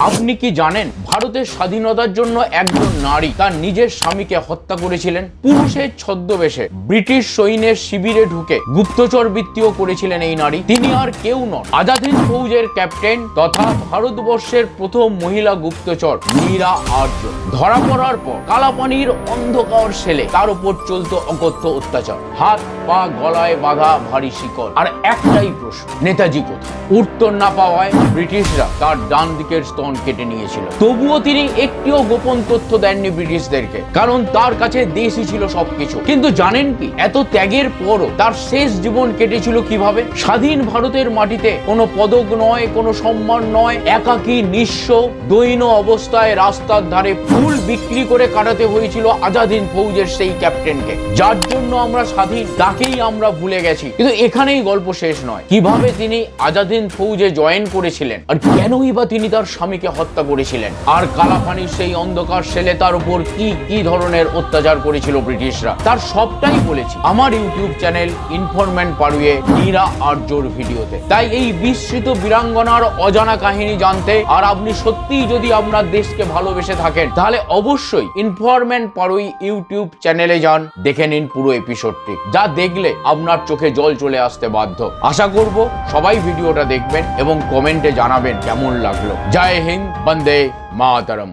আপনি কি জানেন ভারতের স্বাধীনতার জন্য একজন নারী তার নিজের স্বামীকে হত্যা করেছিলেন? পুরুষের ছদ্মবেশে ব্রিটিশ সৈন্যের শিবিরে ঢুকে গুপ্তচর বৃত্তিও করেছিলেন এই নারী। তিনি আর কেউ নন, আজাদ হিন্দ ফৌজের ক্যাপ্টেন তথা ভারতবর্ষের প্রথম মহিলা গুপ্তচর মীরা আর্য। ধরা পড়ার পর কালাপানির অন্ধকার সেলে তার উপর চলত অকথ্য অত্যাচার, হাত পা গলায় বাঁধা ভারী শিকল। আর একটাই প্রশ্ন, নেতাজি কোথায়? উত্তর না পাওয়ায় ব্রিটিশরা তার ডান দিকের স্তন কেটে নিয়েছিল। তবুও তিনি একটিও গোপন তথ্য দেননি ব্রিটিশদেরকে, কারণ তার কাছে দেশই ছিল সবকিছু। কিন্তু জানেন কি, এত ত্যাগের পরও তার শেষ জীবন কেটেছিল কিভাবে? স্বাধীন ভারতের মাটিতে কোনো পদক নয়, কোনো সম্মান নয়, একাকী নিঃস্ব দৈন্য অবস্থায় রাস্তার ধারে ফুল বিক্রি করে কাটাতে হয়েছিল আজাদ হিন্দ ফৌজের সেই ক্যাপ্টেনকে, যার জন্য আমরা স্বাধীন, তাকেই আমরা ভুলে গেছি। কিন্তু এখানেই গল্প শেষ নয়। কিভাবে তিনি আজাদ হিন্দ ফৌজে জয়েন করেছিলেন, আর কেনই বা তিনি তার স্বামীকে হত্যা করেছিলেন, আর কালাপানির সেই অন্ধকার সেলে তার উপর কি কি ধরনের অত্যাচার করেছিল ব্রিটিশরা, তার সবটাই বলেছি আমার ইউটিউব চ্যানেল ইনফরমেন্ট পারুয়ে মীরা আর্যর ভিডিওতে। তাই এই বিস্মৃত বীরাঙ্গনার অজানা কাহিনী জানতে, আর আপনি সত্যিই যদি আপনার দেশকে ভালোবেসে থাকেন, তাহলে অবশ্যই ইনফরমেন্ট পারুই ইউটিউব চ্যানেলে যান, দেখে নিন পুরো এপিসোডটি, যা দেখলে আপনার চোখে জল চলে আসতে বাধ্য। আশা করব সবাই ভিডিওটা দেখবেন এবং কমেন্টে জানাবেন কেমন লাগলো। জয় হিন্দ, বন্দে মাতরম।